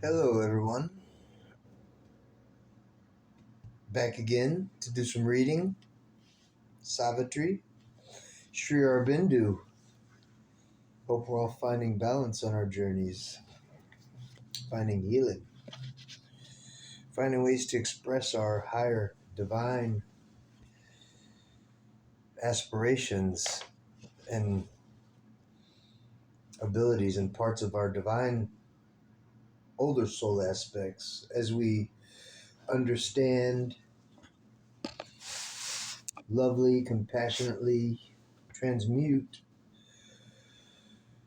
Hello, everyone. Back again to do some reading. SAVITRI, Sri AUROBINDO. Hope we're all finding balance on our journeys, finding healing, finding ways to express our higher divine aspirations and abilities and parts of our divine older soul aspects as we understand, lovely, compassionately transmute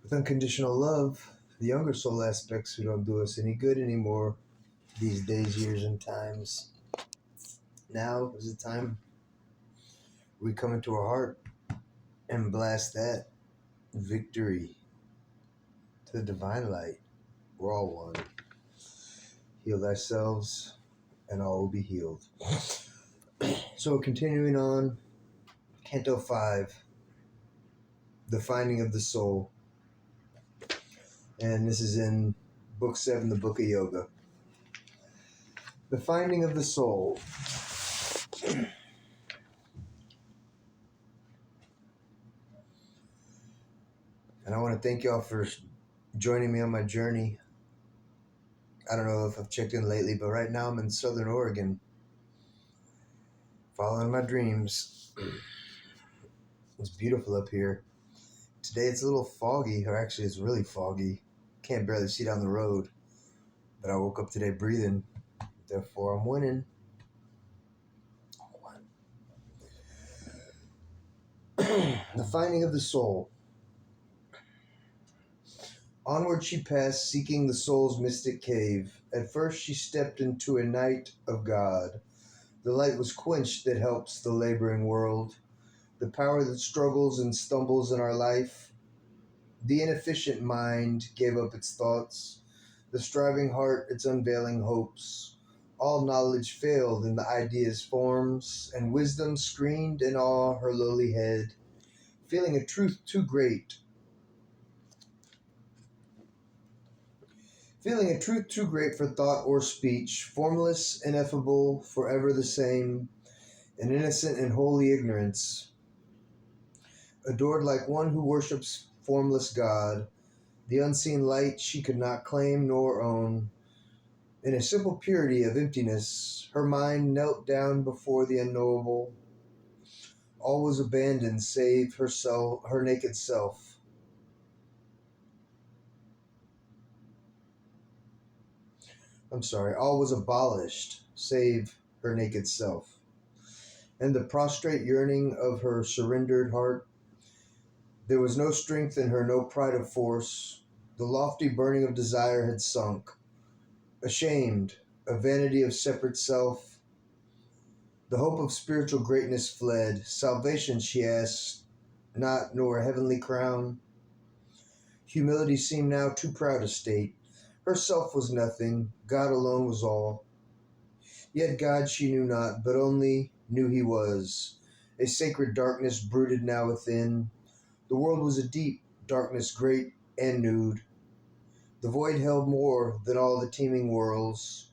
with unconditional love the younger soul aspects who don't do us any good anymore these days, years, and times. Now is the time we come into our heart and blast that victory to the divine light. We're all one. Heal thyselves, and all will be healed. So, continuing on, Canto V, The Finding of the Soul. And this is in Book 7, the Book of Yoga. The Finding of the Soul. And I want to thank y'all for joining me on my journey. I don't know if I've checked in lately, but right now I'm in Southern Oregon, following my dreams. It's beautiful up here. Today it's a little foggy, or actually it's really foggy. Can't barely see down the road. But I woke up today breathing. Therefore I'm winning. The Finding of the Soul. Onward she passed, seeking the soul's mystic cave. At first she stepped into a night of God. The light was quenched that helps the laboring world. The power that struggles and stumbles in our life. The inefficient mind gave up its thoughts. The striving heart its unveiling hopes. All knowledge failed in the idea's forms, and wisdom screened in awe her lowly head, feeling a truth too great. Feeling a truth too great for thought or speech, formless, ineffable, forever the same, an innocent and holy ignorance. Adored like one who worships formless God, the unseen light she could not claim nor own. In a simple purity of emptiness, her mind knelt down before the unknowable. All was abandoned save herself, her naked self. All was abolished save her naked self. And the prostrate yearning of her surrendered heart. There was no strength in her, no pride of force. The lofty burning of desire had sunk. Ashamed, a vanity of separate self, the hope of spiritual greatness fled. Salvation she asked, not nor a heavenly crown. Humility seemed now too proud a state. Herself was nothing, God alone was all. Yet God she knew not, but only knew he was. A sacred darkness brooded now within. The world was a deep darkness, great and nude. The void held more than all the teeming worlds.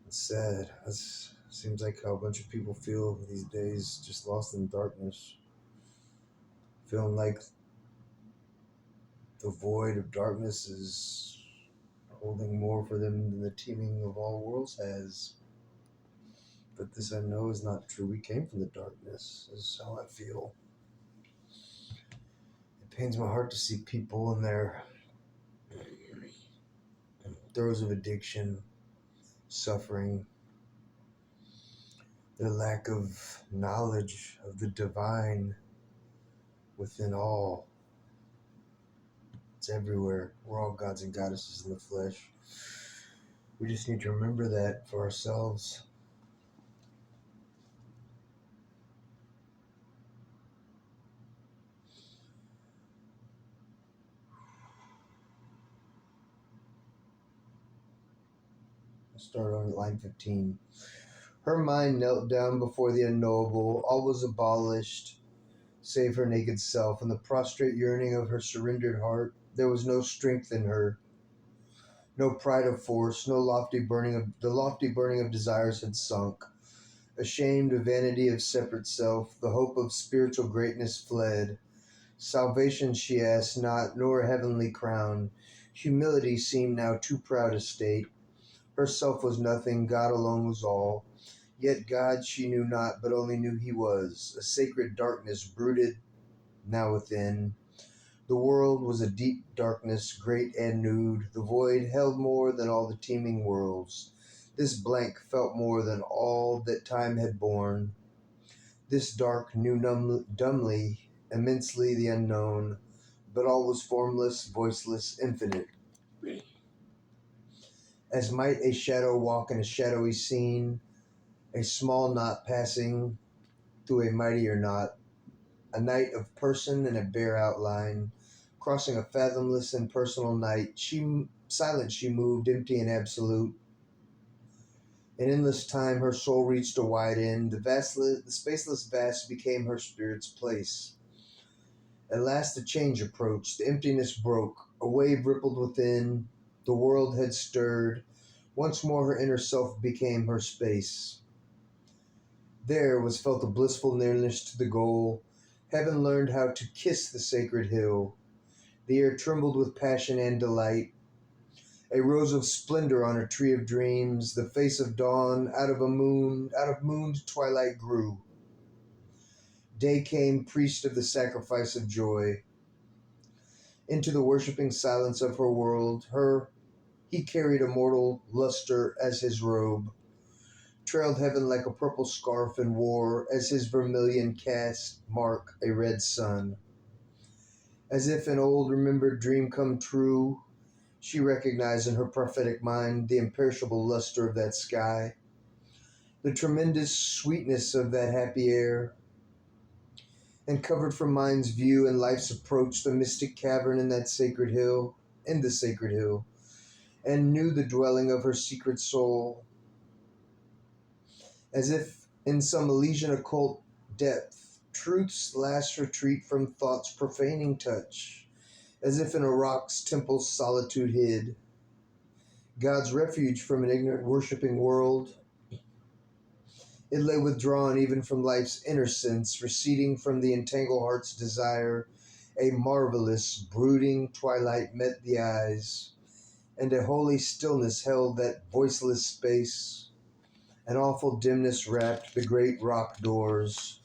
It's sad. That seems like how a bunch of people feel these days, just lost in darkness. Feeling like the void of darkness is holding more for them than the teeming of all worlds has. But this I know is not true. We came from the darkness. This is how I feel. It pains my heart to see people in their throes of addiction, suffering, their lack of knowledge of the divine within all. It's everywhere. We're all gods and goddesses in the flesh. We just need to remember that for ourselves. I'll start on line 15. Her mind knelt down before the unknowable. All was abolished save her naked self. In the prostrate yearning of her surrendered heart, there was no strength in her, no pride of force, no lofty burning of desires had sunk. Ashamed of vanity of separate self, the hope of spiritual greatness fled. Salvation she asked not, nor a heavenly crown. Humility seemed now too proud a state. Herself was nothing, God alone was all. Yet God she knew not, but only knew he was. A sacred darkness brooded now within. The world was a deep darkness, great and nude. The void held more than all the teeming worlds. This blank felt more than all that time had borne. This dark knew dumbly, immensely the unknown, but all was formless, voiceless, infinite. As might a shadow walk in a shadowy scene, a small knot passing through a mightier knot, a night of person and a bare outline, crossing a fathomless impersonal night, silent she moved, empty and absolute. In endless time her soul reached a wide end, the spaceless vast became her spirit's place. At last a change approached, the emptiness broke, a wave rippled within, the world had stirred, once more her inner self became her space. There was felt a blissful nearness to the goal. Heaven learned how to kiss the sacred hill. The air trembled with passion and delight. A rose of splendor on a tree of dreams, the face of dawn out of mooned twilight grew. Day came, priest of the sacrifice of joy. Into the worshipping silence of her world, he carried immortal luster as his robe, trailed heaven like a purple scarf, and wore, as his vermilion cast mark, a red sun. As if an old remembered dream come true, she recognized in her prophetic mind the imperishable luster of that sky, the tremendous sweetness of that happy air, and covered from mind's view and life's approach the mystic cavern in the sacred hill, and knew the dwelling of her secret soul, as if in some Elysian occult depth, truth's last retreat from thought's profaning touch, as if in a rock's temple's solitude hid, God's refuge from an ignorant worshipping world. It lay withdrawn even from life's inner sense, receding from the entangled heart's desire. A marvelous, brooding twilight met the eyes, and a holy stillness held that voiceless space. An awful dimness wrapped the great rock doors.